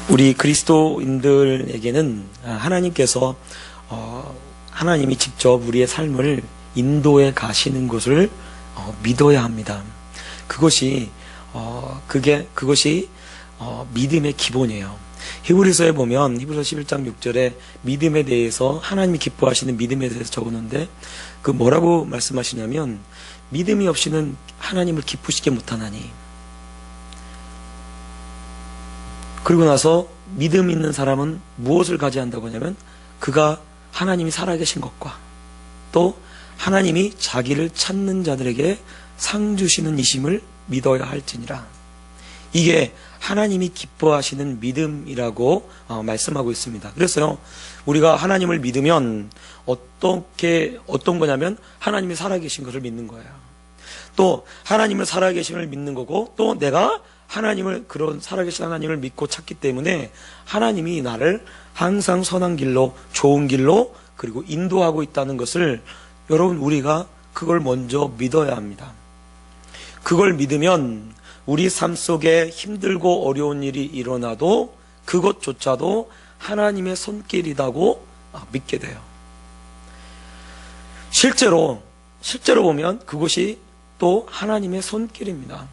우리 그리스도인들에게는 하나님께서 하나님이 직접 우리의 삶을 인도해 가시는 것을 믿어야 합니다. 그것이 믿음의 기본이에요. 히브리서에 보면 히브리서 11장 6절에 믿음에 대해서 하나님이 기뻐하시는 믿음에 대해서 적었는데 그 뭐라고 말씀하시냐면 믿음이 없이는 하나님을 기쁘시게 못하나니. 그리고 나서 믿음 있는 사람은 무엇을 가져야 한다고 하냐면 그가 하나님이 살아계신 것과 또 하나님이 자기를 찾는 자들에게 상 주시는 이심을 믿어야 할지니라. 이게 하나님이 기뻐하시는 믿음이라고 말씀하고 있습니다. 그래서요, 우리가 하나님을 믿으면 어떤 거냐면 하나님이 살아계신 것을 믿는 거예요. 또 하나님을 살아계심을 믿는 거고 또 내가 그런 살아계신 하나님을 믿고 찾기 때문에 하나님이 나를 항상 선한 길로, 좋은 길로 그리고 인도하고 있다는 것을 여러분 우리가 그걸 먼저 믿어야 합니다. 그걸 믿으면 우리 삶 속에 힘들고 어려운 일이 일어나도 그것조차도 하나님의 손길이라고 믿게 돼요. 실제로 보면 그것이 또 하나님의 손길입니다.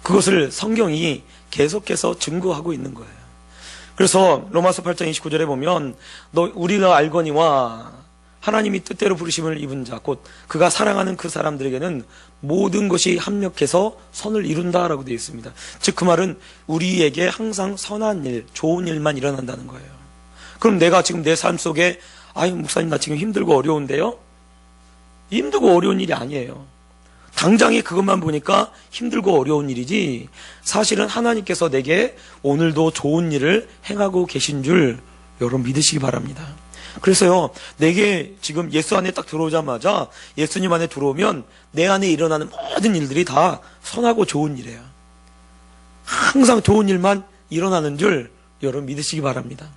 그것을 성경이 계속해서 증거하고 있는 거예요. 그래서 로마서 8장 29절에 보면 우리가 알거니와 하나님이 뜻대로 부르심을 입은 자 곧 그가 사랑하는 그 사람들에게는 모든 것이 합력해서 선을 이룬다라고 되어 있습니다. 즉 그 말은 우리에게 항상 선한 일, 좋은 일만 일어난다는 거예요. 그럼 내가 지금 내 삶 속에 목사님 나 지금 힘들고 어려운데요? 힘들고 어려운 일이 아니에요. 당장에 그것만 보니까 힘들고 어려운 일이지 사실은 하나님께서 내게 오늘도 좋은 일을 행하고 계신 줄 여러분 믿으시기 바랍니다. 그래서요, 내게 지금 예수 안에 딱 들어오자마자 예수님 안에 들어오면 내 안에 일어나는 모든 일들이 다 선하고 좋은 일이에요. 항상 좋은 일만 일어나는 줄 여러분 믿으시기 바랍니다.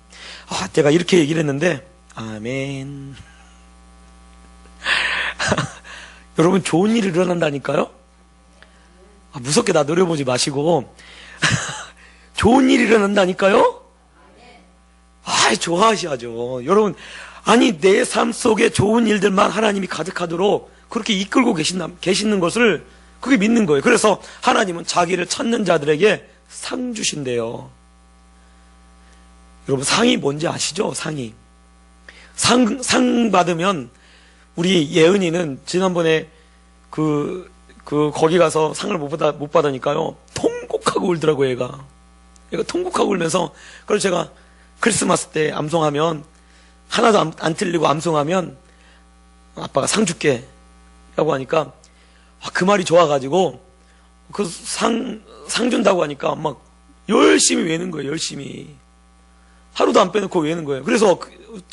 제가 이렇게 얘기를 했는데 아멘. 여러분 좋은 일이 일어난다니까요? 무섭게 나 노려보지 마시고 좋은 일이 일어난다니까요? 좋아하셔야죠. 여러분, 내 삶 속에 좋은 일들만 하나님이 가득하도록 그렇게 이끌고 계시는 것을 그게 믿는 거예요. 그래서 하나님은 자기를 찾는 자들에게 상 주신대요. 여러분, 상이 뭔지 아시죠? 상이. 상 받으면 우리 예은이는 지난번에 거기 가서 상을 못 받으니까요. 통곡하고 울더라고요, 얘가 통곡하고 울면서. 그래서 제가 크리스마스 때 암송하면 하나도 안 틀리고 암송하면 아빠가 상 줄게 라고 하니까 그 말이 좋아가지고 그 상 준다고 하니까 막 열심히 외는 거예요. 열심히 하루도 안 빼놓고 외는 거예요. 그래서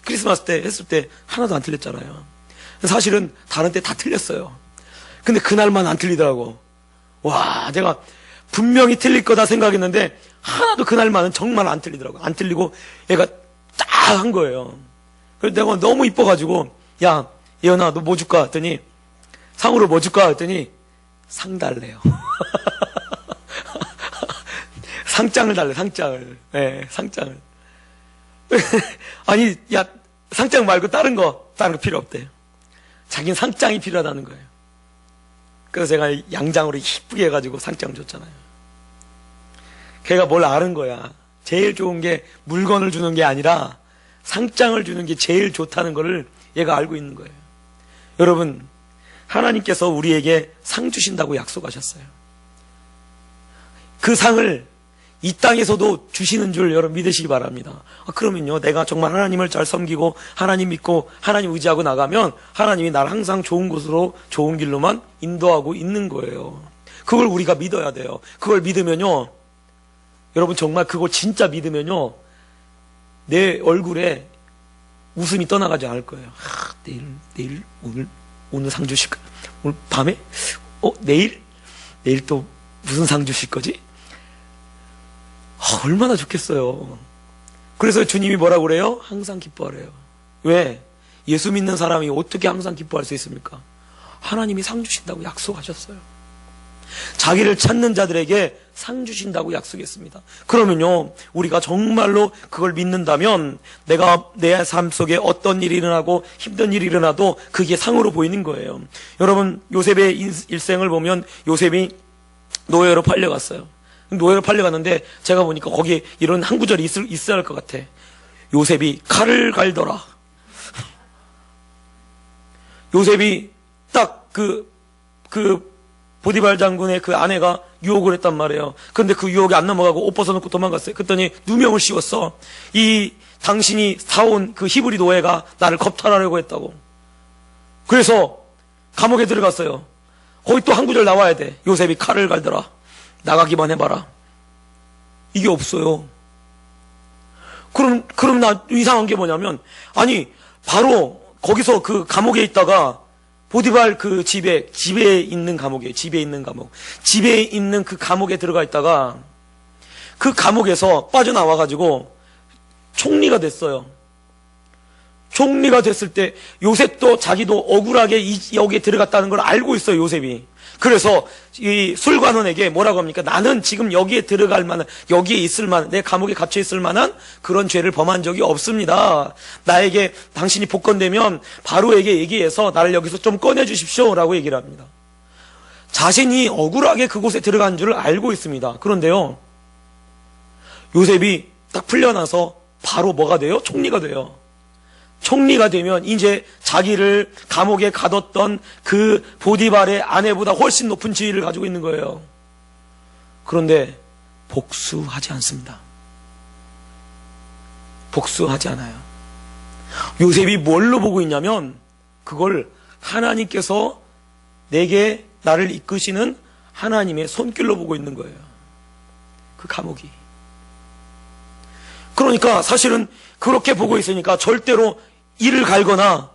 크리스마스 때 했을 때 하나도 안 틀렸잖아요. 사실은 다른 때 다 틀렸어요. 근데 그날만 안 틀리더라고. 내가 분명히 틀릴 거다 생각했는데 하나도 그날만은 정말 안 틀리더라고. 안 틀리고 얘가 딱 한 거예요. 그래서 내가 너무 이뻐가지고 야 예언아 너 뭐 줄까 했더니 상으로 뭐 줄까 했더니 상 달래요. 상장을 달래. 상장을. 네, 상장을. 상장 말고 다른 거 필요 없대요. 자기는 상장이 필요하다는 거예요. 그래서 제가 양장으로 이쁘게 해가지고 상장 줬잖아요. 걔가 뭘 아는 거야. 제일 좋은 게 물건을 주는 게 아니라 상장을 주는 게 제일 좋다는 거를 얘가 알고 있는 거예요. 여러분, 하나님께서 우리에게 상 주신다고 약속하셨어요. 그 상을 이 땅에서도 주시는 줄 여러분 믿으시기 바랍니다. 그러면요, 내가 정말 하나님을 잘 섬기고 하나님 믿고 하나님 의지하고 나가면 하나님이 나를 항상 좋은 곳으로 좋은 길로만 인도하고 있는 거예요. 그걸 우리가 믿어야 돼요. 그걸 믿으면요, 여러분 정말 그거 진짜 믿으면요, 내 얼굴에 웃음이 떠나가지 않을 거예요. 내일 오늘 상 주실까? 오늘 밤에? 내일 또 무슨 상 주실 거지? 얼마나 좋겠어요. 그래서 주님이 뭐라고 그래요? 항상 기뻐하래요. 왜? 예수 믿는 사람이 어떻게 항상 기뻐할 수 있습니까? 하나님이 상 주신다고 약속하셨어요. 자기를 찾는 자들에게 상 주신다고 약속했습니다. 그러면요, 우리가 정말로 그걸 믿는다면 내가 내 삶 속에 어떤 일이 일어나고 힘든 일이 일어나도 그게 상으로 보이는 거예요. 여러분, 요셉의 일생을 보면 요셉이 노예로 팔려갔어요. 노예로 팔려갔는데 제가 보니까 거기에 이런 한 구절이 있어야 할 것 같아. 요셉이 칼을 갈더라. 요셉이 딱 보디발 장군의 그 아내가 유혹을 했단 말이에요. 그런데 그 유혹에 안 넘어가고 옷 벗어놓고 도망갔어요. 그랬더니 누명을 씌웠어. 당신이 사온 그 히브리 노예가 나를 겁탈하려고 했다고. 그래서 감옥에 들어갔어요. 거기 또 한 구절 나와야 돼. 요셉이 칼을 갈더라. 나가기만 해봐라. 이게 없어요. 그럼 나 이상한 게 뭐냐면, 아니, 바로 거기서 그 감옥에 있다가 보디발 그 집에 있는 감옥이에요. 집에 있는 감옥. 집에 있는 그 감옥에 들어가 있다가 그 감옥에서 빠져나와가지고 총리가 됐어요. 총리가 됐을 때 요셉도 자기도 억울하게 여기에 들어갔다는 걸 알고 있어요, 요셉이. 그래서 이 술관원에게 뭐라고 합니까? 나는 지금 여기에 들어갈 만한, 여기에 있을 만한, 내 감옥에 갇혀 있을 만한 그런 죄를 범한 적이 없습니다. 나에게 당신이 복권되면 바로에게 얘기해서 나를 여기서 좀 꺼내 주십시오 라고 얘기를 합니다. 자신이 억울하게 그곳에 들어간 줄 알고 있습니다. 그런데요, 요셉이 딱 풀려나서 바로 뭐가 돼요? 총리가 돼요. 총리가 되면 이제 자기를 감옥에 가뒀던 그 보디발의 아내보다 훨씬 높은 지위를 가지고 있는 거예요. 그런데 복수하지 않습니다. 복수하지 않아요. 요셉이 뭘로 보고 있냐면 그걸 하나님께서 내게 나를 이끄시는 하나님의 손길로 보고 있는 거예요. 그 감옥이. 그러니까 사실은 그렇게 보고 있으니까 절대로 이를 갈거나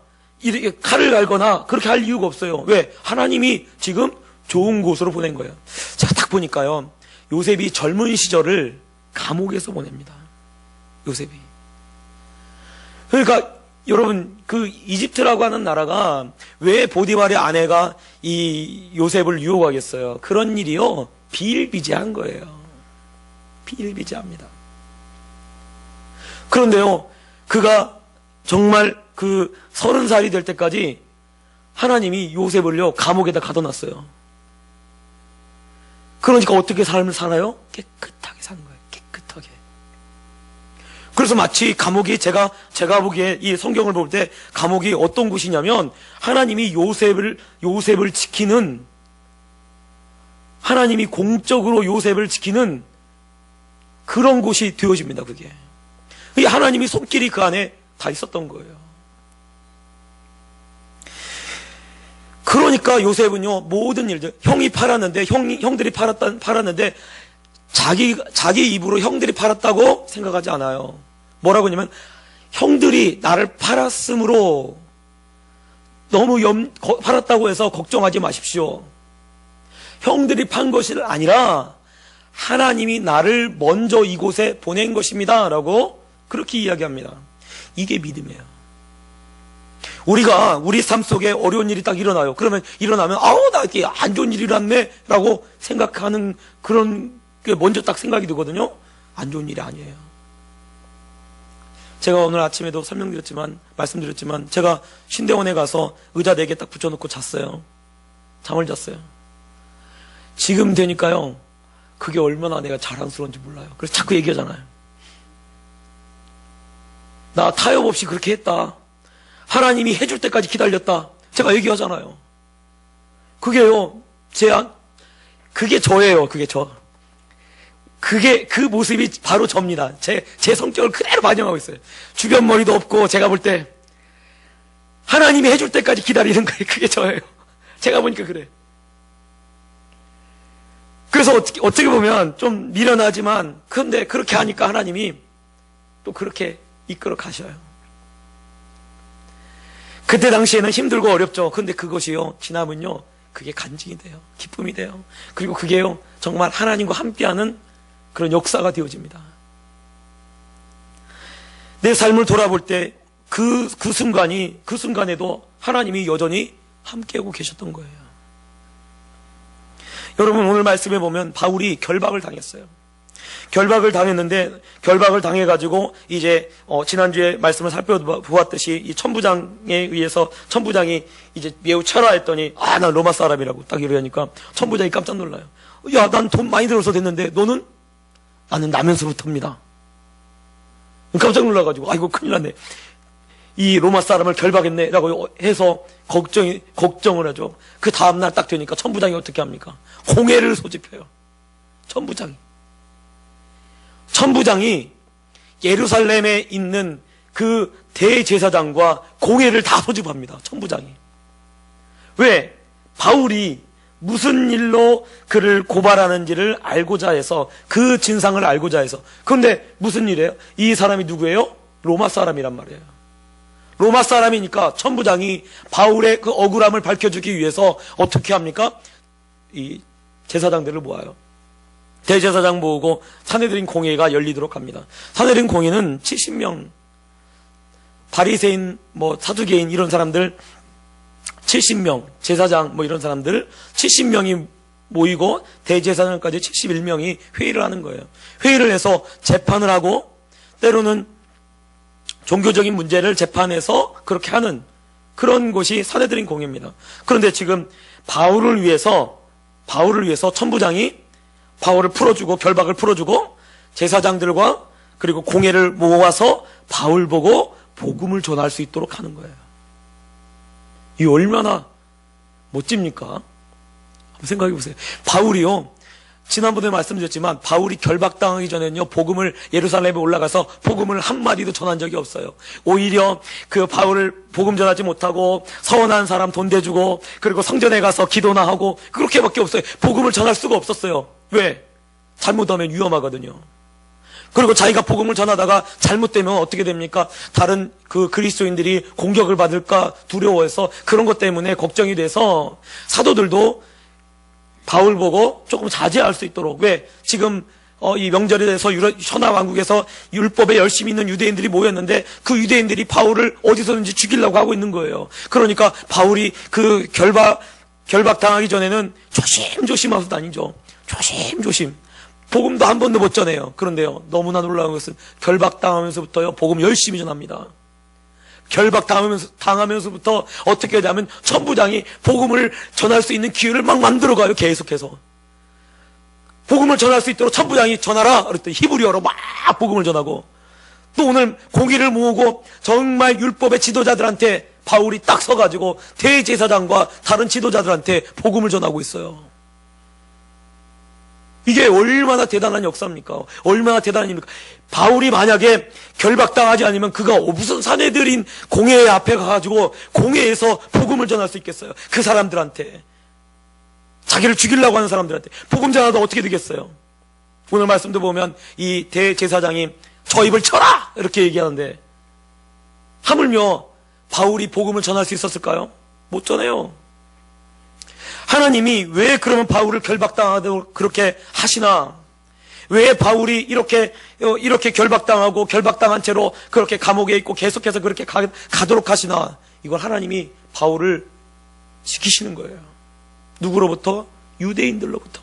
칼을 갈거나 그렇게 할 이유가 없어요. 왜? 하나님이 지금 좋은 곳으로 보낸 거예요. 제가 딱 보니까요, 요셉이 젊은 시절을 감옥에서 보냅니다. 요셉이. 그러니까 여러분, 그 이집트라고 하는 나라가 왜 보디발의 아내가 이 요셉을 유혹하겠어요? 그런 일이요, 비일비재한 거예요. 비일비재합니다. 그런데요, 그가 정말 그 30살이 될 때까지 하나님이 요셉을요, 감옥에다 가둬놨어요. 그러니까 어떻게 삶을 사나요? 깨끗하게 사는 거예요. 깨끗하게. 그래서 마치 감옥이 제가 보기에 이 성경을 볼 때 감옥이 어떤 곳이냐면 하나님이 요셉을 지키는, 하나님이 공적으로 요셉을 지키는 그런 곳이 되어집니다. 그게. 이 하나님이 손길이 그 안에 다 있었던 거예요. 그러니까 요셉은요, 모든 일들, 형이 팔았는데, 형들이 팔았는데, 자기 입으로 형들이 팔았다고 생각하지 않아요. 뭐라고 하냐면, 형들이 나를 팔았으므로 너무 팔았다고 해서 걱정하지 마십시오. 형들이 판 것이 아니라, 하나님이 나를 먼저 이곳에 보낸 것입니다. 라고 그렇게 이야기합니다. 이게 믿음이에요. 우리가 우리 삶 속에 어려운 일이 딱 일어나요. 그러면 아우, 나 이게 안 좋은 일이 일어났네 라고 생각하는 그런 게 먼저 딱 생각이 들거든요. 안 좋은 일이 아니에요. 제가 오늘 아침에도 말씀드렸지만 제가 신대원에 가서 의자 4개 딱 붙여놓고 잤어요. 잠을 잤어요. 지금 되니까요, 그게 얼마나 내가 자랑스러운지 몰라요. 그래서 자꾸 얘기하잖아요. 나 타협 없이 그렇게 했다. 하나님이 해줄 때까지 기다렸다. 제가 얘기하잖아요. 그게요, 그게 저예요. 그게 저. 그 모습이 바로 접니다. 제 성격을 그대로 반영하고 있어요. 주변 머리도 없고, 제가 볼 때, 하나님이 해줄 때까지 기다리는 거예요. 그게 저예요. 제가 보니까 그래. 그래서 어떻게 보면 좀 미련하지만, 근데 그렇게 하니까 하나님이 또 그렇게 이끌어 가셔요. 그때 당시에는 힘들고 어렵죠. 근데 그것이요, 지나면요, 그게 간증이 돼요. 기쁨이 돼요. 그리고 그게요, 정말 하나님과 함께하는 그런 역사가 되어집니다. 내 삶을 돌아볼 때 그 순간에도 하나님이 여전히 함께하고 계셨던 거예요. 여러분, 오늘 말씀에 보면 바울이 결박을 당했어요. 결박을 당했는데, 결박을 당해가지고 이제 지난주에 말씀을 살펴보았듯이 이 천부장에 의해서 천부장이 이제 매우 철화했더니, 난 로마 사람이라고 딱 이러니까 천부장이 깜짝 놀라요. 야, 난 돈 많이 들어서 됐는데 너는? 나는 나면서부터입니다. 깜짝 놀라가지고, 아이고 큰일 났네, 이 로마 사람을 결박했네 라고 해서 걱정을 하죠. 그 다음날 딱 되니까 천부장이 어떻게 합니까? 공회를 소집해요. 천부장이 예루살렘에 있는 그 대제사장과 공회를 다 소집합니다. 천부장이. 왜? 바울이 무슨 일로 그를 고발하는지를 알고자 해서, 그 진상을 알고자 해서. 그런데 무슨 일이에요? 이 사람이 누구예요? 로마 사람이란 말이에요. 로마 사람이니까 천부장이 바울의 그 억울함을 밝혀주기 위해서 어떻게 합니까? 이 제사장들을 모아요. 대제사장 모으고 사내들인 공회가 열리도록 합니다. 사내들인 공회는 70명, 바리새인, 사두개인 이런 사람들 70명, 제사장 이런 사람들 70명이 모이고 대제사장까지 71명이 회의를 하는 거예요. 회의를 해서 재판을 하고, 때로는 종교적인 문제를 재판해서 그렇게 하는 그런 곳이 사내들인 공회입니다. 그런데 지금 바울을 위해서 천부장이 바울을 풀어주고, 결박을 풀어주고, 제사장들과 그리고 공회를 모아서 바울 보고 복음을 전할 수 있도록 하는 거예요. 이 얼마나 멋집니까? 한번 생각해 보세요. 바울이요, 지난번에 말씀드렸지만 바울이 결박당하기 전에는요, 복음을, 예루살렘에 올라가서 복음을 한마디도 전한 적이 없어요. 오히려 그 바울을 복음 전하지 못하고 서원한 사람 돈 대주고, 그리고 성전에 가서 기도나 하고, 그렇게밖에 없어요. 복음을 전할 수가 없었어요. 왜? 잘못하면 위험하거든요. 그리고 자기가 복음을 전하다가 잘못되면 어떻게 됩니까? 다른 그 그리스도인들이 공격을 받을까 두려워해서, 그런 것 때문에 걱정이 돼서 사도들도 바울 보고 조금 자제할 수 있도록, 왜? 지금 이 명절에 대해서 현아 왕국에서 율법에 열심히 있는 유대인들이 모였는데, 그 유대인들이 바울을 어디서든지 죽이려고 하고 있는 거예요. 그러니까 바울이 그 결박 당하기 전에는 조심조심 하면서 다니죠. 조심조심. 복음도 한 번도 못 전해요. 그런데요, 너무나 놀라운 것은 결박 당하면서부터요, 복음 열심히 전합니다. 결박 당하면서부터 어떻게 하냐면 천부장이 복음을 전할 수 있는 기회를 막 만들어가요. 계속해서 복음을 전할 수 있도록 천부장이 전하라 그랬더니 히브리어로 막 복음을 전하고, 또 오늘 공의를 모으고 정말 율법의 지도자들한테 바울이 딱 서가지고 대제사장과 다른 지도자들한테 복음을 전하고 있어요. 이게 얼마나 대단한 역사입니까? 얼마나 대단한 일입니까? 바울이 만약에 결박당하지 않으면 그가 무슨 사내들인 공회 앞에 가가지고 공회에서 복음을 전할 수 있겠어요? 그 사람들한테, 자기를 죽이려고 하는 사람들한테 복음 전하다 어떻게 되겠어요? 오늘 말씀도 보면 이 대제사장이 저 입을 쳐라! 이렇게 얘기하는데, 하물며 바울이 복음을 전할 수 있었을까요? 못 전해요. 하나님이 왜 그러면 바울을 결박당하도록 그렇게 하시나? 왜 바울이 이렇게 결박당하고 결박당한 채로 그렇게 감옥에 있고 계속해서 그렇게 가도록 하시나? 이걸 하나님이 바울을 지키시는 거예요. 누구로부터? 유대인들로부터.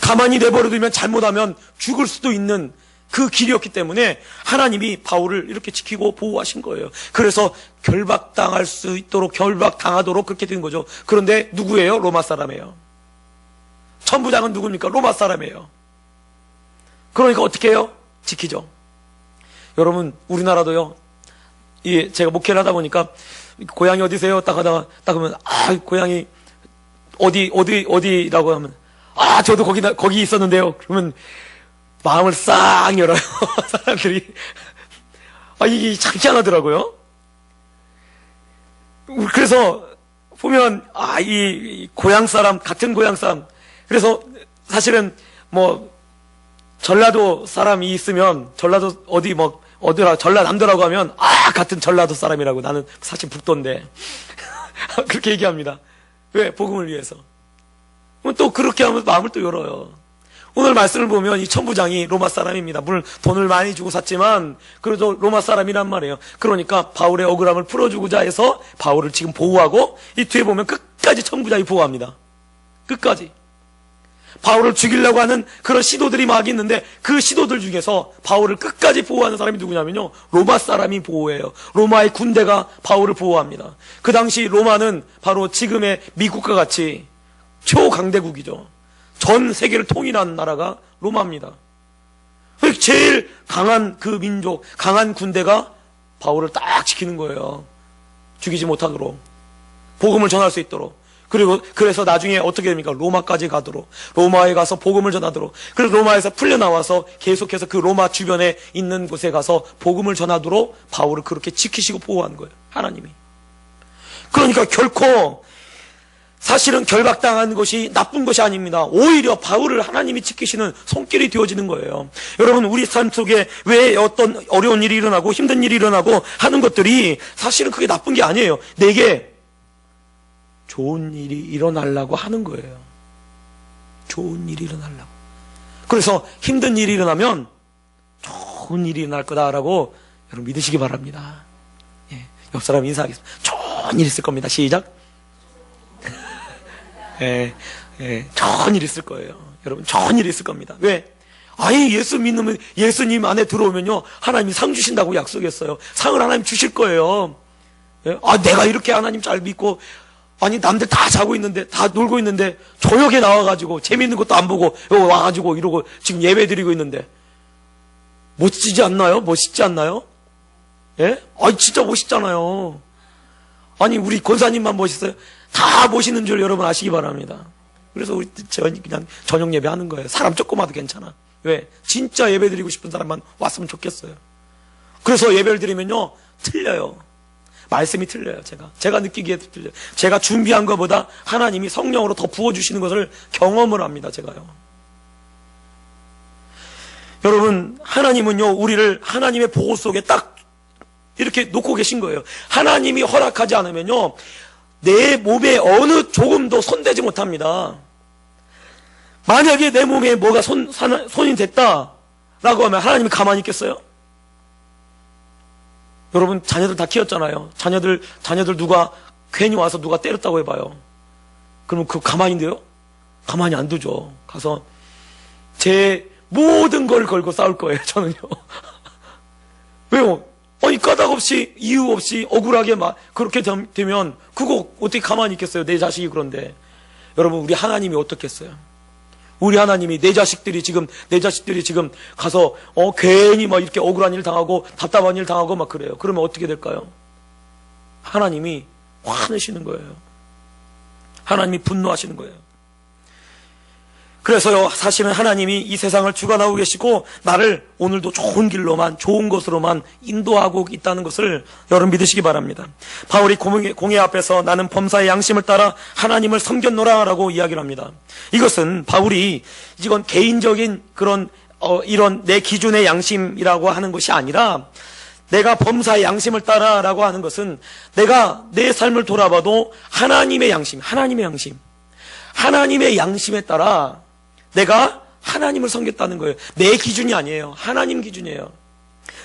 가만히 내버려두면 잘못하면 죽을 수도 있는 그 길이었기 때문에 하나님이 바울을 이렇게 지키고 보호하신 거예요. 그래서 결박당할 수 있도록, 결박당하도록 그렇게 된 거죠. 그런데 누구예요? 로마 사람이에요. 천부장은 누굽니까? 로마 사람이에요. 그러니까 어떻게 해요? 지키죠. 여러분, 우리나라도요, 제가 목회를 하다 보니까 고향이 어디세요? 딱 하다가 딱 하면, 고향이 어디라고 하면, 저도 거기 있었는데요. 그러면 마음을 싹 열어요. 사람들이. 이게 참 희한하더라고요. 그래서 보면, 이 고향 사람, 같은 고향 사람. 그래서 사실은 전라도 사람이 있으면, 전라도 어디라, 전라남도라고 하면, 같은 전라도 사람이라고. 나는 사실 북도인데. 그렇게 얘기합니다. 왜? 복음을 위해서. 또 그렇게 하면 마음을 또 열어요. 오늘 말씀을 보면 이 천부장이 로마 사람입니다. 물론 돈을 많이 주고 샀지만 그래도 로마 사람이란 말이에요. 그러니까 바울의 억울함을 풀어주고자 해서 바울을 지금 보호하고, 이 뒤에 보면 끝까지 천부장이 보호합니다. 끝까지. 바울을 죽이려고 하는 그런 시도들이 막 있는데 그 시도들 중에서 바울을 끝까지 보호하는 사람이 누구냐면요, 로마 사람이 보호해요. 로마의 군대가 바울을 보호합니다. 그 당시 로마는 바로 지금의 미국과 같이 초강대국이죠. 전 세계를 통일한 나라가 로마입니다. 제일 강한 그 민족, 강한 군대가 바울을 딱 지키는 거예요. 죽이지 못하도록, 복음을 전할 수 있도록. 그리고 그래서 나중에 어떻게 됩니까? 로마까지 가도록, 로마에 가서 복음을 전하도록. 그래서 로마에서 풀려나와서 계속해서 그 로마 주변에 있는 곳에 가서 복음을 전하도록 바울을 그렇게 지키시고 보호한 거예요, 하나님이. 그러니까 결코 사실은 결박당한 것이 나쁜 것이 아닙니다. 오히려 바울을 하나님이 지키시는 손길이 되어지는 거예요. 여러분, 우리 삶 속에 왜 어떤 어려운 일이 일어나고 힘든 일이 일어나고 하는 것들이 사실은 그게 나쁜 게 아니에요. 내게 좋은 일이 일어나려고 하는 거예요. 좋은 일이 일어나려고. 그래서 힘든 일이 일어나면 좋은 일이 일어날 거다라고 여러분 믿으시기 바랍니다. 예, 옆 사람 인사하겠습니다. 좋은 일 있을 겁니다. 시작. 좋은 일 있을 거예요. 여러분, 좋은 일 있을 겁니다. 왜? 아예 예수 믿으면, 예수님 안에 들어오면요, 하나님이 상 주신다고 약속했어요. 상을 하나님 주실 거예요. 예? 내가 이렇게 하나님 잘 믿고, 아니, 남들 다 자고 있는데, 다 놀고 있는데, 저녁에 나와가지고, 재밌는 것도 안 보고, 여기 와가지고, 이러고, 지금 예배 드리고 있는데, 멋지지 않나요? 멋있지 않나요? 예? 진짜 멋있잖아요. 아니, 우리 권사님만 멋있어요? 다 모시는 줄 여러분 아시기 바랍니다. 그래서 우리 그냥 저녁 예배 하는 거예요. 사람 조금 와도 괜찮아. 왜? 진짜 예배 드리고 싶은 사람만 왔으면 좋겠어요. 그래서 예배를 드리면요, 틀려요. 말씀이 틀려요. 제가 느끼기에도 틀려요. 제가 준비한 것보다 하나님이 성령으로 더 부어주시는 것을 경험을 합니다. 제가요. 여러분, 하나님은요, 우리를 하나님의 보호 속에 딱 이렇게 놓고 계신 거예요. 하나님이 허락하지 않으면요, 내 몸에 어느 조금도 손대지 못합니다. 만약에 내 몸에 뭐가 손이 됐다라고 하면 하나님이 가만히 있겠어요? 여러분, 자녀들 다 키웠잖아요. 자녀들 누가 괜히 와서 누가 때렸다고 해봐요. 그러면 그거 가만히인데요? 가만히 안 두죠. 가서 제 모든 걸 걸고 싸울 거예요, 저는요. 왜요? 까닭 없이, 이유 없이, 억울하게 막, 그렇게 되면, 그거 어떻게 가만히 있겠어요? 내 자식이 그런데. 여러분, 우리 하나님이 어떻겠어요? 우리 하나님이 내 자식들이 지금 가서, 괜히 막 이렇게 억울한 일 당하고, 답답한 일 당하고 막 그래요. 그러면 어떻게 될까요? 하나님이 화내시는 거예요. 하나님이 분노하시는 거예요. 그래서요, 사실은 하나님이 이 세상을 주관하고 계시고 나를 오늘도 좋은 길로만, 좋은 것으로만 인도하고 있다는 것을 여러분 믿으시기 바랍니다. 바울이 공회 앞에서 나는 범사의 양심을 따라 하나님을 섬겼노라라고 이야기를 합니다. 이것은 바울이 이건 개인적인 그런 이런 내 기준의 양심이라고 하는 것이 아니라, 내가 범사의 양심을 따라라고 하는 것은 내가 내 삶을 돌아봐도 하나님의 양심에 따라 내가 하나님을 섬겼다는 거예요. 내 기준이 아니에요. 하나님 기준이에요.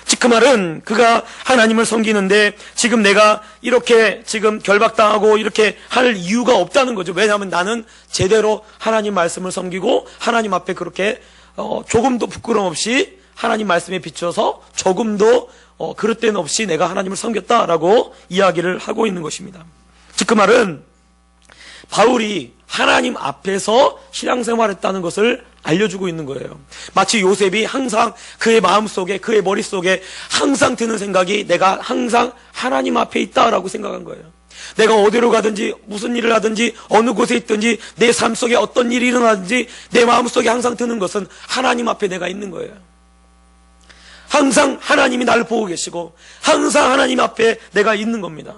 즉 그 말은 그가 하나님을 섬기는데 지금 내가 이렇게 지금 결박당하고 이렇게 할 이유가 없다는 거죠. 왜냐하면 나는 제대로 하나님 말씀을 섬기고 하나님 앞에 그렇게 조금도 부끄러움 없이 하나님 말씀에 비춰서 조금도 그릇됨 없이 내가 하나님을 섬겼다라고 이야기를 하고 있는 것입니다. 즉 그 말은 바울이 하나님 앞에서 신앙생활했다는 것을 알려주고 있는 거예요. 마치 요셉이 항상 그의 마음속에, 그의 머릿속에 항상 드는 생각이 내가 항상 하나님 앞에 있다라고 생각한 거예요. 내가 어디로 가든지 무슨 일을 하든지 어느 곳에 있든지 내 삶 속에 어떤 일이 일어나든지 내 마음속에 항상 드는 것은 하나님 앞에 내가 있는 거예요. 항상 하나님이 나를 보고 계시고 항상 하나님 앞에 내가 있는 겁니다.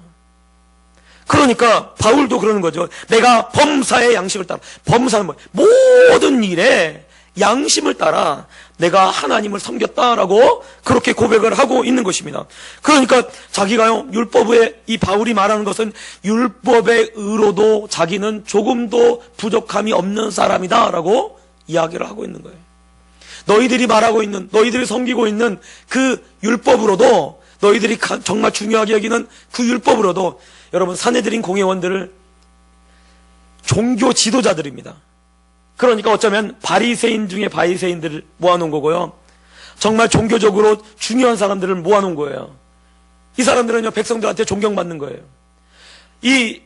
그러니까 바울도 그러는 거죠. 내가 범사의 양심을 따라, 범사는 모든 일에 양심을 따라 내가 하나님을 섬겼다라고 그렇게 고백을 하고 있는 것입니다. 그러니까 자기가요, 율법에, 이 바울이 말하는 것은 율법의 의로도 자기는 조금도 부족함이 없는 사람이다라고 이야기를 하고 있는 거예요. 너희들이 말하고 있는, 너희들이 섬기고 있는 그 율법으로도, 너희들이 정말 중요하게 여기는 그 율법으로도, 여러분, 산헤드린 공회원들을 종교 지도자들입니다. 그러니까 어쩌면 바리새인 중에 바리새인들을 모아놓은 거고요. 정말 종교적으로 중요한 사람들을 모아놓은 거예요. 이 사람들은요, 백성들한테 존경받는 거예요. 이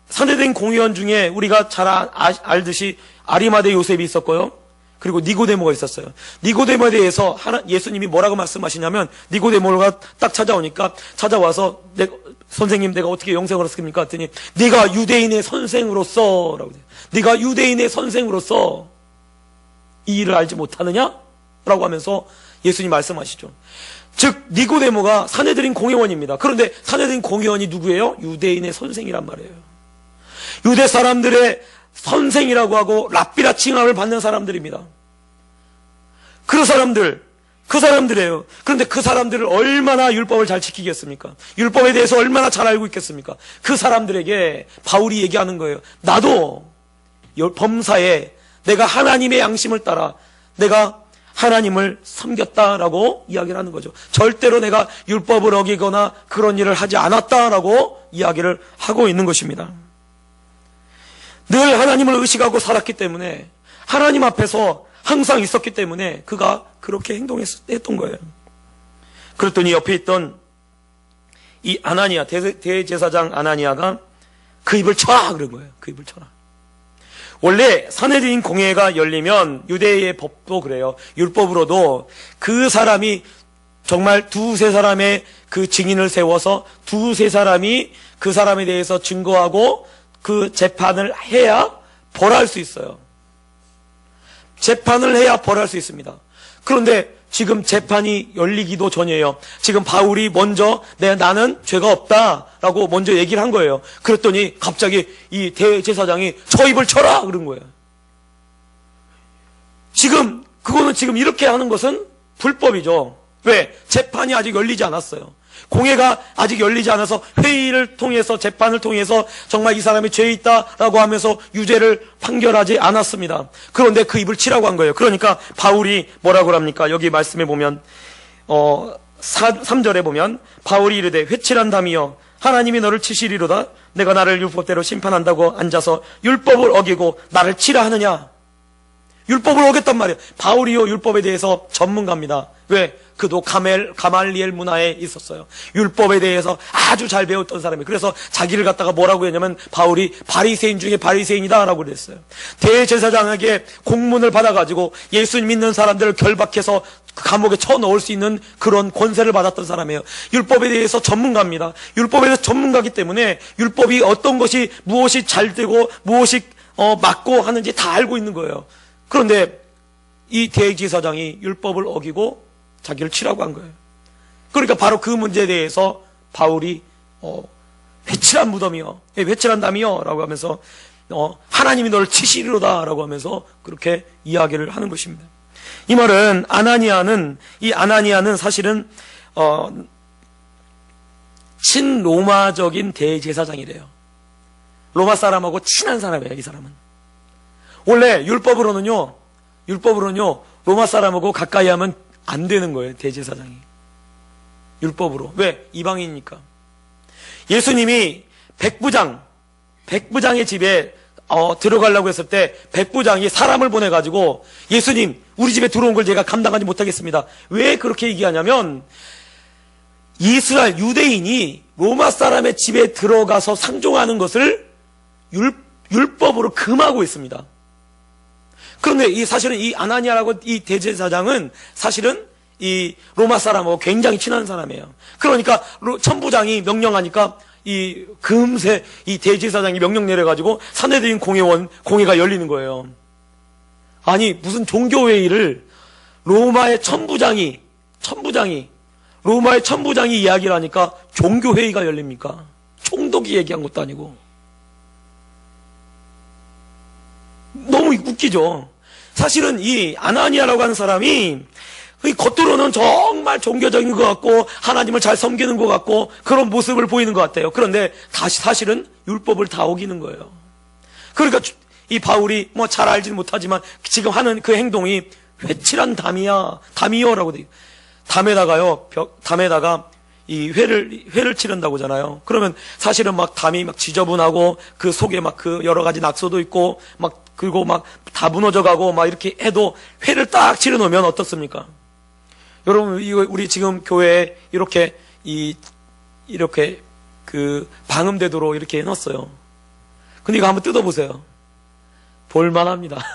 산헤드린 공의원 중에 우리가 잘 알듯이 아리마대 요셉이 있었고요. 그리고 니고데모가 있었어요. 니고데모에 대해서 예수님이 뭐라고 말씀하시냐면, 니고데모가 딱 찾아와서 선생님, 내가 어떻게 영생을 얻었습니까? 했더니, 네가 유대인의 선생으로서 라고 해요. 네가 유대인의 선생으로서 이 일을 알지 못하느냐? 라고 하면서 예수님 말씀하시죠. 즉 니고데모가 산헤드린 공의원입니다. 그런데 산헤드린 공의원이 누구예요? 유대인의 선생이란 말이에요. 유대 사람들의 선생이라고 하고 랍비라 칭함을 받는 사람들입니다. 그 사람들이에요. 그런데 그 사람들을 얼마나 율법을 잘 지키겠습니까? 율법에 대해서 얼마나 잘 알고 있겠습니까? 그 사람들에게 바울이 얘기하는 거예요. 나도 범사에 내가 하나님의 양심을 따라 내가 하나님을 섬겼다라고 이야기를 하는 거죠. 절대로 내가 율법을 어기거나 그런 일을 하지 않았다라고 이야기를 하고 있는 것입니다. 늘 하나님을 의식하고 살았기 때문에, 하나님 앞에서 항상 있었기 때문에 그가 그렇게 행동했던 거예요. 그랬더니 옆에 있던 이 아나니아, 대제사장 아나니아가 그 입을 쳐라 그런 거예요. 그 입을 쳐라. 원래 산헤드린 공회가 열리면 유대의 법도 그래요. 율법으로도 그 사람이 정말 두세 사람의 그 증인을 세워서 두세 사람이 그 사람에 대해서 증거하고 그 재판을 해야 벌할 수 있어요. 재판을 해야 벌할 수 있습니다. 그런데 지금 재판이 열리기도 전이에요. 지금 바울이 먼저 나는 죄가 없다라고 먼저 얘기를 한 거예요. 그랬더니 갑자기 이 대제사장이 저 입을 쳐라 그런 거예요. 그거는 지금 이렇게 하는 것은 불법이죠. 왜? 재판이 아직 열리지 않았어요. 공회가 아직 열리지 않아서 회의를 통해서, 재판을 통해서 정말 이 사람이 죄 있다라고 하면서 유죄를 판결하지 않았습니다. 그런데 그 입을 치라고 한 거예요. 그러니까 바울이 뭐라고 합니까? 여기 말씀에 보면 3절에 보면 바울이 이르되 회칠한다미여 하나님이 너를 치시리로다. 내가 나를 율법대로 심판한다고 앉아서 율법을 어기고 나를 치라 하느냐. 율법을 어겼단 말이에요. 바울이요, 율법에 대해서 전문가입니다. 왜? 그도 가말리엘 문화에 있었어요. 율법에 대해서 아주 잘 배웠던 사람이에요. 그래서 자기를 갖다가 뭐라고 했냐면 바울이 바리새인 중에 바리새인이다라고 그랬어요. 대제사장에게 공문을 받아가지고 예수 믿는 사람들을 결박해서 감옥에 쳐넣을 수 있는 그런 권세를 받았던 사람이에요. 율법에 대해서 전문가입니다. 율법에 대해서 전문가이기 때문에 율법이 어떤 것이 무엇이 잘 되고 무엇이 맞고 하는지 다 알고 있는 거예요. 그런데 이 대제사장이 율법을 어기고 자기를 치라고 한 거예요. 그러니까 바로 그 문제에 대해서 바울이 회칠한 무덤이요, 회칠한다미요 라고 하면서 하나님이 너를 치시리로다 라고 하면서 그렇게 이야기를 하는 것입니다. 이 말은 아나니아는 사실은 친로마적인 대제사장이래요. 로마 사람하고 친한 사람이에요. 이 사람은 원래 율법으로는요 로마 사람하고 가까이 하면 안 되는 거예요. 대제사장이 율법으로. 왜? 이방인이니까. 예수님이 백부장의 집에 들어가려고 했을 때 백부장이 사람을 보내가지고 예수님 우리 집에 들어온 걸 제가 감당하지 못하겠습니다. 왜 그렇게 얘기하냐면 유대인이 로마 사람의 집에 들어가서 상종하는 것을 율법으로 금하고 있습니다. 그런데 사실은 이 아나니아라고 이 대제사장은 사실은 이 로마 사람하고 굉장히 친한 사람이에요. 그러니까 천부장이 명령하니까 금세 이 대제사장이 명령 내려가지고 산헤드린 공회가 열리는 거예요. 아니 무슨 종교회의를 로마의 천부장이 이야기를 하니까 종교회의가 열립니까? 총독이 얘기한 것도 아니고. 너무 웃기죠. 사실은 이 아나니아라고 하는 사람이 겉으로는 정말 종교적인 것 같고 하나님을 잘 섬기는 것 같고 그런 모습을 보이는 것 같아요. 그런데 사실은 율법을 다 어기는 거예요. 그러니까 이 바울이 잘 알지는 못하지만 지금 하는 그 행동이 회칠한 담이요라고 돼요. 담에다가 이 회를 치른다고 하잖아요. 그러면 사실은 막 담이 막 지저분하고 그 속에 막 그 여러 가지 낙서도 있고 막 그리고 막 다 무너져 가고 막 이렇게 해도 회를 딱 치러 놓으면 어떻습니까? 여러분, 이거 우리 지금 교회에 이렇게 그 방음되도록 이렇게 해놨어요. 근데 이거 한번 뜯어보세요. 볼만합니다.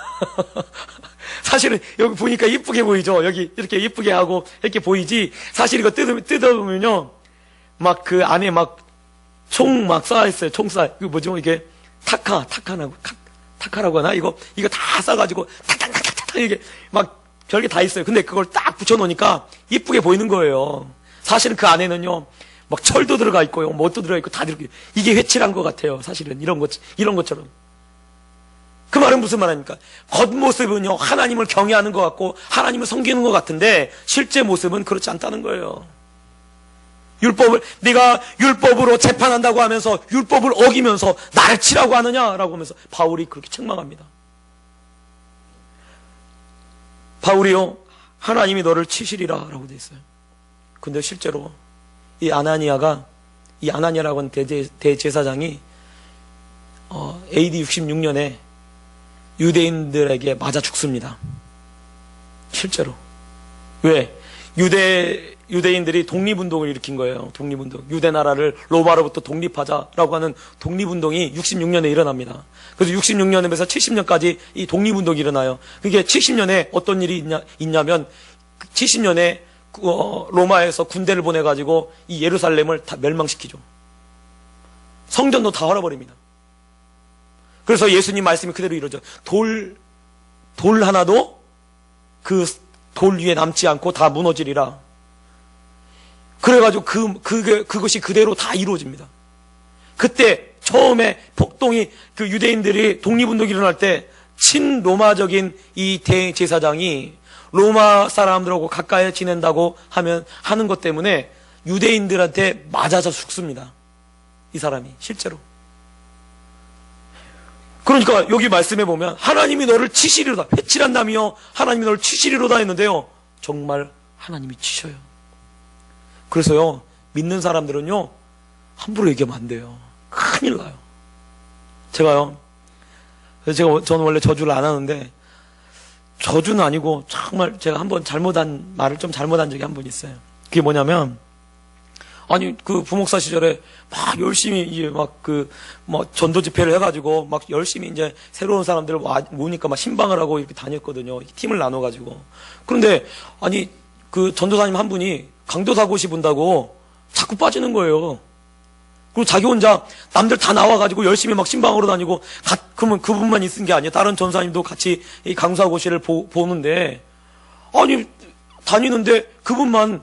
사실은 여기 보니까 이쁘게 보이죠? 여기 이렇게 이쁘게 하고 이렇게 보이지, 사실 이거 뜯어보면요, 막 그 안에 막 총 막 쌓여있어요. 총살. 이거 뭐죠? 이게 타카라고 하나? 이거 다 싸가지고 탁탁탁탁탁 이게 막 별게 다 있어요. 근데 그걸 딱 붙여놓으니까 이쁘게 보이는 거예요. 사실은 그 안에는요, 막 철도 들어가 있고요, 뭣도 들어가 있고 다 들어가 있고, 이게 회칠한 것 같아요. 사실은 이런 것처럼. 그 말은 무슨 말입니까? 겉모습은요, 하나님을 경외하는 것 같고 하나님을 섬기는 것 같은데 실제 모습은 그렇지 않다는 거예요. 네가 율법으로 재판한다고 하면서 율법을 어기면서 나를 치라고 하느냐라고 하면서 바울이 그렇게 책망합니다. 바울이요, 하나님이 너를 치시리라 라고 되어 있어요. 근데 실제로 이 아나니아라고 하는 대제사장이 AD 66년에 유대인들에게 맞아 죽습니다. 실제로. 왜? 유대인들이 독립운동을 일으킨 거예요. 독립운동. 유대 나라를 로마로부터 독립하자라고 하는 독립운동이 66년에 일어납니다. 그래서 66년에서 70년까지 이 독립운동이 일어나요. 그게 70년에 어떤 일이 있냐면 70년에 로마에서 군대를 보내가지고 이 예루살렘을 다 멸망시키죠. 성전도 다 헐어버립니다. 그래서 예수님 말씀이 그대로 이루어져. 돌 하나도 그 돌 위에 남지 않고 다 무너지리라. 그래가지고 그것이 그대로 다 이루어집니다. 그때 처음에 폭동이, 그 유대인들이 독립운동이 일어날 때 친로마적인 이 대제사장이 로마 사람들하고 가까이 지낸다고 하는 것 때문에 유대인들한테 맞아서 죽습니다. 이 사람이 실제로. 그러니까 여기 말씀해 보면 하나님이 너를 치시리로다, 회칠한 남이여 하나님이 너를 치시리로다 했는데요, 정말 하나님이 치셔요. 그래서요, 믿는 사람들은요 함부로 얘기하면 안 돼요. 큰일 나요. 저는 원래 저주를 안 하는데, 저주는 아니고 정말 제가 한번 말을 좀 잘못한 적이 한 번 있어요. 그게 뭐냐면, 아니 그 부목사 시절에 막 열심히 이제 전도 집회를 해가지고 막 열심히 이제 새로운 사람들을 모으니까 막 신방을 하고 이렇게 다녔거든요. 팀을 나눠가지고. 그런데 아니 그 전도사님 한 분이 강도사고시 본다고 자꾸 빠지는 거예요. 그리고 자기 혼자 남들 다 나와가지고 열심히 막 신방으로 다니고, 그러면 그분만 있은 게 아니에요. 다른 전사님도 같이 이 강사고시를 보는데, 아니 다니는데 그분만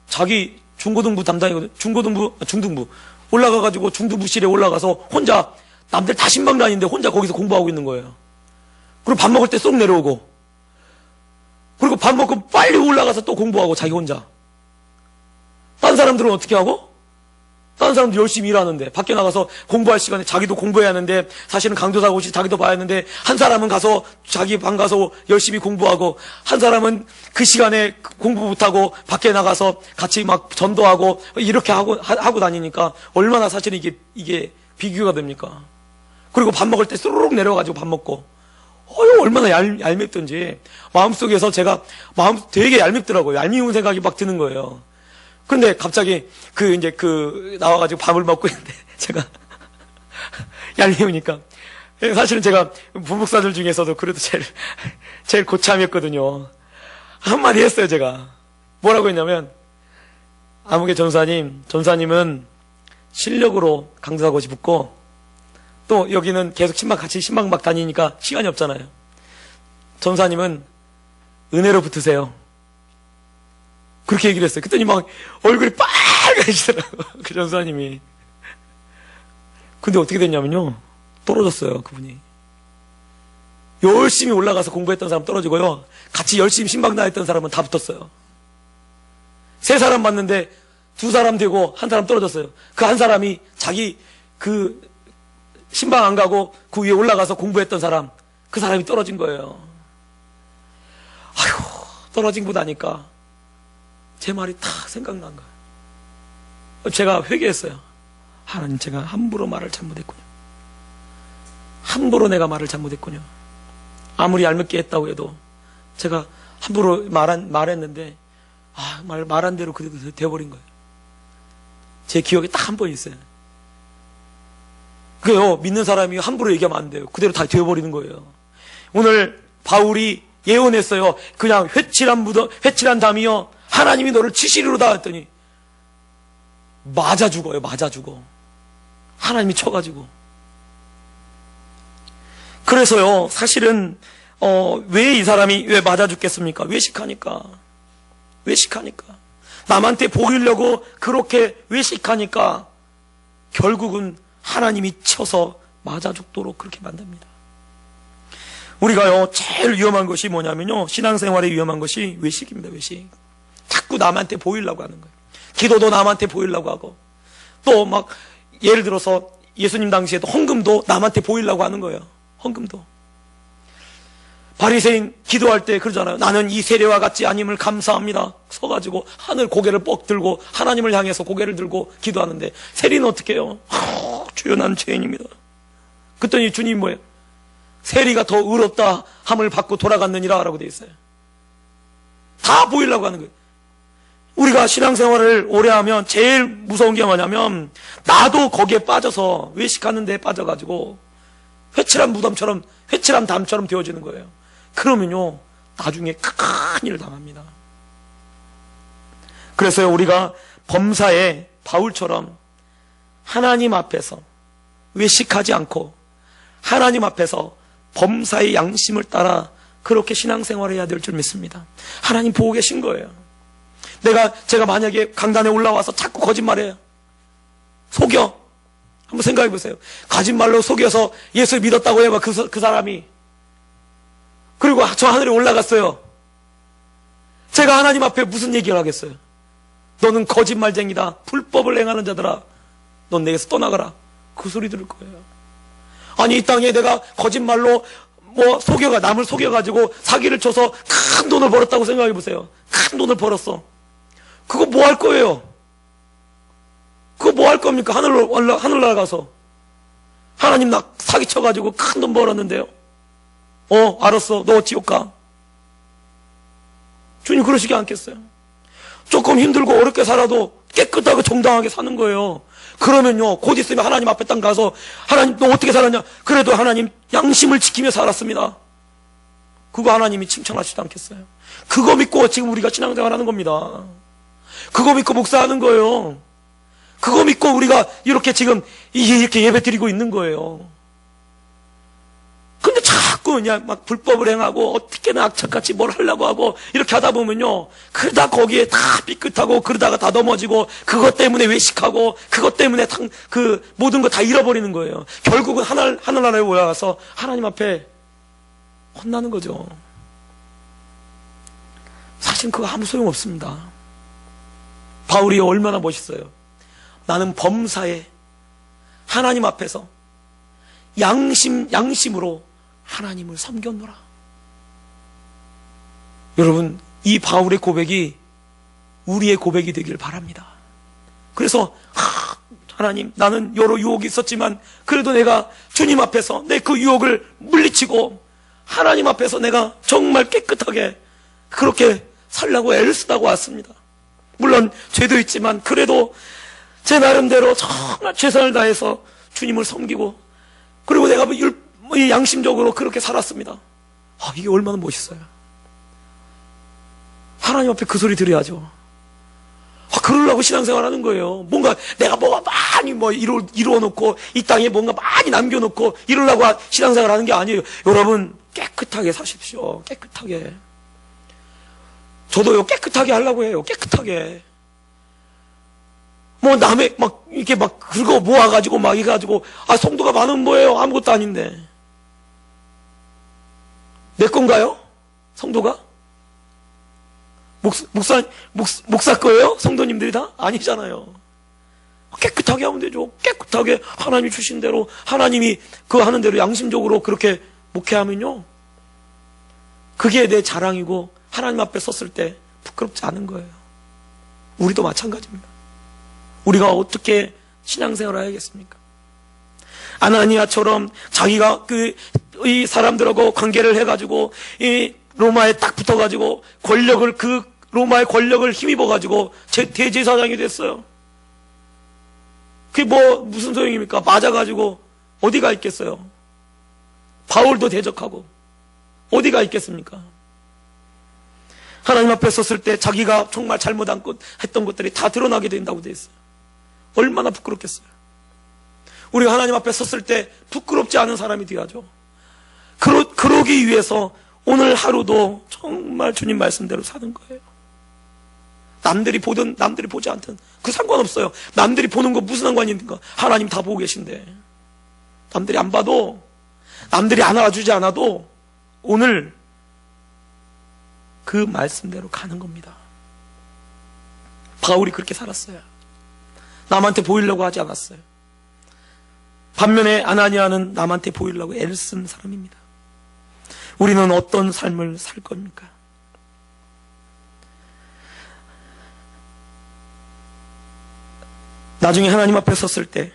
자기 중고등부 담당이거든. 중등부 올라가가지고 중등부실에 올라가서 혼자 남들 다 신방 다니는데 혼자 거기서 공부하고 있는 거예요. 그리고 밥 먹을 때 쏙 내려오고, 그리고 밥 먹고 빨리 올라가서 또 공부하고 자기 혼자. 딴 사람들은 어떻게 하고? 다른 사람도 열심히 일하는데, 밖에 나가서 공부할 시간에 자기도 공부해야 하는데, 사실은 강도사고시 자기도 봐야 하는데, 한 사람은 가서 자기 방 가서 열심히 공부하고, 한 사람은 그 시간에 공부 못하고 밖에 나가서 같이 막 전도하고 이렇게 하고 다니니까 얼마나 사실은 이게 비교가 됩니까? 그리고 밥 먹을 때 쏘르륵 내려가지고 밥 먹고, 얼마나 얄밉던지 마음속에서 되게 얄밉더라고요. 얄미운 생각이 막 드는 거예요. 근데 갑자기 나와가지고 밥을 먹고 있는데 제가 얄미우니까, 사실은 제가 부목사들 중에서도 그래도 제일 고참이었거든요. 한마디 했어요. 제가 뭐라고 했냐면, 아무개 전사님은 실력으로 강사고시 붙고, 또 여기는 계속 같이 신방 막 다니니까 시간이 없잖아요. 전사님은 은혜로 붙으세요. 그렇게 얘기를 했어요. 그랬더니 막 얼굴이 빨개지더라고요, 그 전사님이. 근데 어떻게 됐냐면요, 떨어졌어요, 그분이. 열심히 올라가서 공부했던 사람 떨어지고요, 같이 열심히 신방 다녔던 사람은 다 붙었어요. 3사람 봤는데 2사람 되고 1사람 떨어졌어요. 그 한 사람이 자기 그 신방 안 가고 그 위에 올라가서 공부했던 사람, 그 사람이 떨어진 거예요. 아이고, 떨어진 거 나니까 제 말이 다 생각난 거예요. 제가 회개했어요. 하나님, 제가 함부로 말을 잘못했군요. 함부로 내가 말을 잘못했군요. 아무리 얄밉게 했다고 해도 제가 함부로 말했는데 말한 대로 그대로 되어버린 거예요. 제 기억에 딱 한 번 있어요. 그래요. 믿는 사람이 함부로 얘기하면 안 돼요. 그대로 다 되어버리는 거예요. 오늘 바울이 예언했어요. 그냥 회칠한 담이요, 하나님이 너를 치시리로다 했더니 맞아 죽어요. 맞아 죽어. 하나님이 쳐가지고. 그래서요, 사실은 왜 이 사람이 왜 맞아 죽겠습니까? 외식하니까. 남한테 보이려고 그렇게 외식하니까 결국은 하나님이 쳐서 맞아 죽도록 그렇게 만듭니다. 우리가요, 제일 위험한 것이 뭐냐면요, 신앙생활에 위험한 것이 외식입니다. 외식. 자꾸 남한테 보이려고 하는 거예요. 기도도 남한테 보이려고 하고, 또 막 예를 들어서 예수님 당시에도 헌금도 남한테 보이려고 하는 거예요. 헌금도. 바리새인 기도할 때 그러잖아요. 나는 이 세례와 같지 아님을 감사합니다. 서가지고 하늘 고개를 뻑 들고 하나님을 향해서 고개를 들고 기도하는데, 세리는 어떻게 해요? 주여, 나는 죄인입니다. 그랬더니 주님 뭐예요? 세리가 더 의롭다 함을 받고 돌아갔느니라 라고 되어 있어요. 다 보이려고 하는 거예요. 우리가 신앙생활을 오래 하면 제일 무서운 게 뭐냐면, 나도 거기에 빠져서 외식하는 데에 빠져가지고 회칠한 무덤처럼, 회칠한 담처럼 되어지는 거예요. 그러면요, 나중에 큰일을 당합니다. 그래서 우리가 범사에 바울처럼 하나님 앞에서 외식하지 않고 하나님 앞에서 범사의 양심을 따라 그렇게 신앙생활을 해야 될 줄 믿습니다. 하나님 보고 계신 거예요. 제가 만약에 강단에 올라와서 자꾸 거짓말해요. 속여. 한번 생각해 보세요. 거짓말로 속여서 예수 믿었다고 해봐, 그 사람이. 그리고 저 하늘에 올라갔어요. 제가 하나님 앞에 무슨 얘기를 하겠어요? 너는 거짓말쟁이다. 불법을 행하는 자들아. 넌 내게서 떠나가라. 그 소리 들을 거예요. 아니, 이 땅에 내가 거짓말로 남을 속여가지고 사기를 쳐서 큰 돈을 벌었다고 생각해 보세요. 큰 돈을 벌었어. 그거 뭐 할 거예요? 그거 뭐 할 겁니까? 하늘 날아가서. 하나님 나 사기 쳐가지고 큰 돈 벌었는데요. 알았어. 너 지옥 가. 주님 그러시지 않겠어요? 조금 힘들고 어렵게 살아도 깨끗하고 정당하게 사는 거예요. 그러면요, 곧 있으면 하나님 앞에 딱 가서, 하나님 너 어떻게 살았냐? 그래도 하나님 양심을 지키며 살았습니다. 그거 하나님이 칭찬하시지 않겠어요? 그거 믿고 지금 우리가 신앙생활 하는 겁니다. 그거 믿고 목사하는 거예요. 그거 믿고 우리가 이렇게 지금 이렇게 예배 드리고 있는 거예요. 근데 자꾸 그냥 막 불법을 행하고 어떻게나 악착같이 뭘 하려고 하고 이렇게 하다 보면요, 그러다 거기에 다 삐끗하고 그러다가 다 넘어지고 그것 때문에 외식하고 그것 때문에 그 모든 거 다 잃어버리는 거예요. 결국은 하늘나라에 올라가서 하나님 앞에 혼나는 거죠. 사실 그거 아무 소용 없습니다. 바울이 얼마나 멋있어요. 나는 범사에 하나님 앞에서 양심으로 하나님을 섬겼노라. 여러분, 이 바울의 고백이 우리의 고백이 되길 바랍니다. 그래서 하나님, 나는 여러 유혹이 있었지만 그래도 내가 주님 앞에서 내 그 유혹을 물리치고 하나님 앞에서 내가 정말 깨끗하게 그렇게 살려고 애를 쓰다고 왔습니다. 물론 죄도 있지만 그래도 제 나름대로 정말 최선을 다해서 주님을 섬기고, 그리고 내가 양심적으로 그렇게 살았습니다. 이게 얼마나 멋있어요. 하나님 앞에 그 소리 들어야죠. 그러려고 신앙생활 하는 거예요. 내가 많이 이루어놓고 이 땅에 뭔가 많이 남겨놓고 이러려고 신앙생활 하는 게 아니에요. 여러분, 깨끗하게 사십시오. 깨끗하게. 저도요, 깨끗하게 하려고 해요. 깨끗하게. 남의 이렇게 긁어 모아가지고 해가지고, 성도가 많으면 뭐예요? 아무것도 아닌데. 내 건가요? 성도가? 목사 거예요? 성도님들이 다? 아니잖아요. 깨끗하게 하면 되죠. 깨끗하게 하나님이 주신 대로, 하나님이 그 하는 대로 양심적으로 그렇게 목회하면요, 그게 내 자랑이고 하나님 앞에 섰을 때 부끄럽지 않은 거예요. 우리도 마찬가지입니다. 우리가 어떻게 신앙생활을 해야겠습니까? 아나니아처럼 자기가 이 사람들하고 관계를 해가지고 이 로마에 딱 붙어가지고 로마의 권력을 힘입어가지고 대제사장이 됐어요. 그게 무슨 소용입니까? 맞아가지고 어디가 있겠어요? 바울도 대적하고 어디가 있겠습니까? 하나님 앞에 섰을 때 자기가 정말 잘못했던 것들이 다 드러나게 된다고 되어 있어요. 얼마나 부끄럽겠어요. 우리가 하나님 앞에 섰을 때 부끄럽지 않은 사람이 되어야죠. 그러기 위해서 오늘 하루도 정말 주님 말씀대로 사는 거예요. 남들이 보든 남들이 보지 않든 그 상관없어요. 남들이 보는 거 무슨 상관이 있는가? 하나님 다 보고 계신데 남들이 안 봐도, 남들이 안 알아주지 않아도 오늘 그 말씀대로 가는 겁니다. 바울이 그렇게 살았어요. 남한테 보이려고 하지 않았어요. 반면에 아나니아는 남한테 보이려고 애를 쓴 사람입니다. 우리는 어떤 삶을 살 겁니까? 나중에 하나님 앞에 섰을 때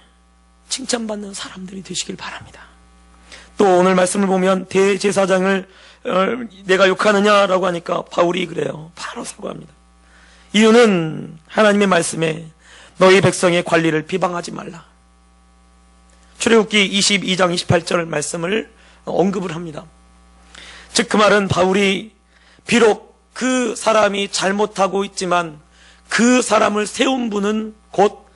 칭찬받는 사람들이 되시길 바랍니다. 또 오늘 말씀을 보면 대제사장을 내가 욕하느냐라고 하니까 바울이 그래요. 바로 사과합니다. 이유는 하나님의 말씀에 너희 백성의 관리를 비방하지 말라. 출애굽기 22장 28절 말씀을 언급을 합니다. 즉 그 말은 바울이 비록 그 사람이 잘못하고 있지만 그 사람을 세운 분은 곧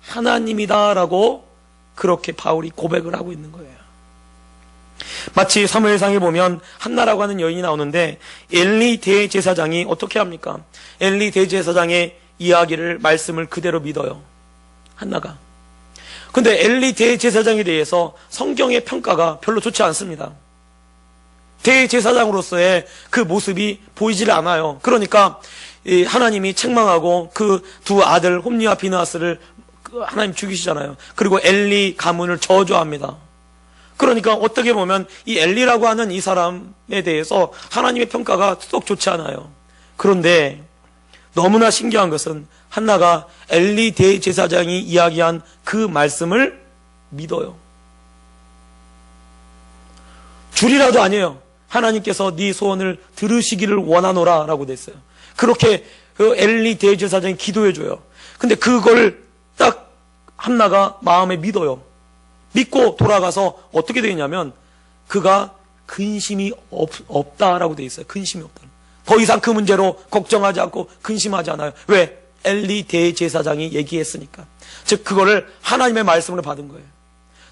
하나님이다라고 그렇게 바울이 고백을 하고 있는 거예요. 마치 사무엘상에 보면 한나라고 하는 여인이 나오는데 엘리 대제사장이 어떻게 합니까? 엘리 대제사장의 이야기를, 말씀을 그대로 믿어요. 한나가. 근데 엘리 대제사장에 대해서 성경의 평가가 별로 좋지 않습니다. 대제사장으로서의 그 모습이 보이질 않아요. 그러니까 하나님이 책망하고 그 두 아들 홈니와 비느하스를 하나님 죽이시잖아요. 그리고 엘리 가문을 저주합니다. 그러니까 어떻게 보면 이 엘리라고 하는 이 사람에 대해서 하나님의 평가가 썩 좋지 않아요. 그런데 너무나 신기한 것은 한나가 엘리 대제사장이 이야기한 그 말씀을 믿어요. 줄이라도 아니에요. 하나님께서 네 소원을 들으시기를 원하노라 라고 됐어요. 그렇게 그 엘리 대제사장이 기도해줘요. 근데 그걸 딱 한나가 마음에 믿어요. 믿고 돌아가서 어떻게 되냐면 그가 근심이 없다라고 되어 있어요. 근심이 없다. 더 이상 그 문제로 걱정하지 않고 근심하지 않아요. 왜? 엘리 대제사장이 얘기했으니까. 즉 그거를 하나님의 말씀으로 받은 거예요.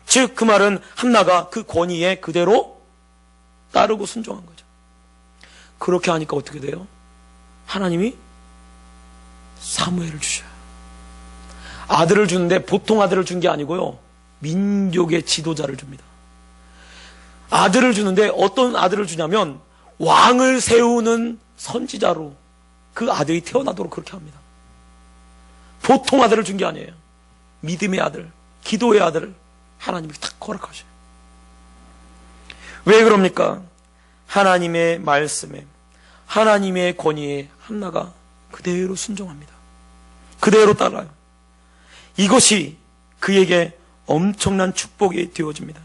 즉 그 말은 한나가 그 권위에 그대로 따르고 순종한 거죠. 그렇게 하니까 어떻게 돼요? 하나님이 사무엘을 주셔요. 아들을 주는데 보통 아들을 준 게 아니고요, 민족의 지도자를 줍니다. 아들을 주는데 어떤 아들을 주냐면 왕을 세우는 선지자로 그 아들이 태어나도록 그렇게 합니다. 보통 아들을 준 게 아니에요. 믿음의 아들, 기도의 아들을 하나님이 탁 허락하셔요. 왜 그럽니까? 하나님의 말씀에, 하나님의 권위에 한나가 그대로 순종합니다. 그대로 따라요. 이것이 그에게 엄청난 축복이 되어집니다.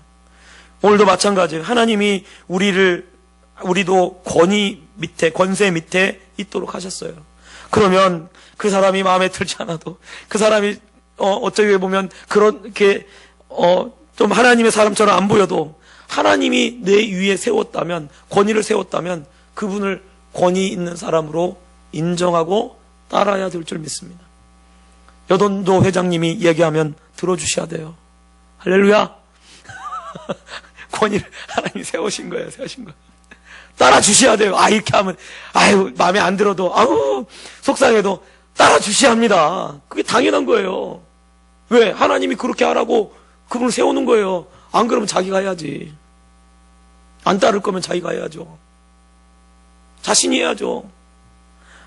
오늘도 마찬가지예요. 하나님이 우리도 권위 밑에, 권세 밑에 있도록 하셨어요. 그러면 그 사람이 마음에 들지 않아도, 그 사람이 어떻게 보면 그렇게 좀 하나님의 사람처럼 안 보여도 하나님이 내 위에 세웠다면, 권위를 세웠다면 그분을 권위 있는 사람으로 인정하고 따라야 될 줄 믿습니다. 여돈도 회장님이 얘기하면 들어주셔야 돼요. 할렐루야. 권위를 하나님이 세우신 거예요. 세우신 거예요. 따라주셔야 돼요. 이렇게 하면 마음에 안 들어도 속상해도 따라주셔야 합니다. 그게 당연한 거예요. 왜? 하나님이 그렇게 하라고 그분을 세우는 거예요. 안 그러면 자기가 해야지. 안 따를 거면 자기가 해야죠. 자신이 해야죠.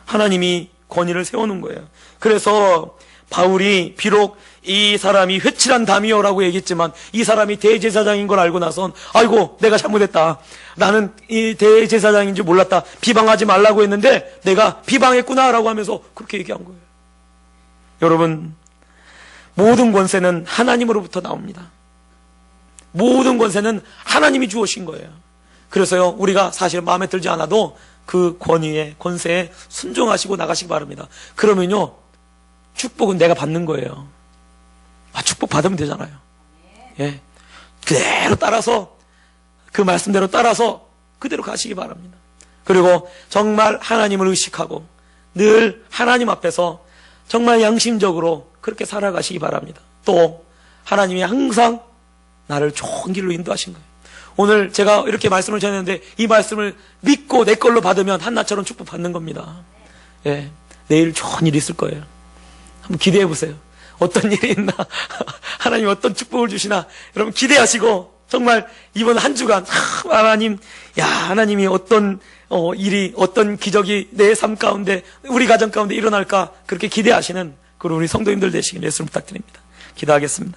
하나님이 권위를 세우는 거예요. 그래서 바울이 비록 이 사람이 회칠한 다미어라고 얘기했지만 이 사람이 대제사장인 걸 알고 나선 아이고 내가 잘못했다. 나는 이 대제사장인 줄 몰랐다. 비방하지 말라고 했는데 내가 비방했구나 라고 하면서 그렇게 얘기한 거예요. 여러분, 모든 권세는 하나님으로부터 나옵니다. 모든 권세는 하나님이 주오신 거예요. 그래서요, 우리가 사실 마음에 들지 않아도 그 권위에, 권세에 순종하시고 나가시기 바랍니다. 그러면요, 축복은 내가 받는 거예요. 축복 받으면 되잖아요. 예. 그대로 따라서, 그 말씀대로 따라서 그대로 가시기 바랍니다. 그리고 정말 하나님을 의식하고 늘 하나님 앞에서 정말 양심적으로 그렇게 살아가시기 바랍니다. 또 하나님이 항상 나를 좋은 길로 인도하신 거예요. 오늘 제가 이렇게 말씀을 전했는데 이 말씀을 믿고 내 걸로 받으면 한나처럼 축복받는 겁니다. 예, 내일 좋은 일이 있을 거예요. 한번 기대해 보세요. 어떤 일이 있나, 하나님 어떤 축복을 주시나, 여러분 기대하시고 정말 이번 한 주간 하나님, 하나님이 어떤 일이, 어떤 기적이 내 삶 가운데, 우리 가정 가운데 일어날까, 그렇게 기대하시는 그런 우리 성도님들 되시길 예수님 부탁드립니다. 기도하겠습니다.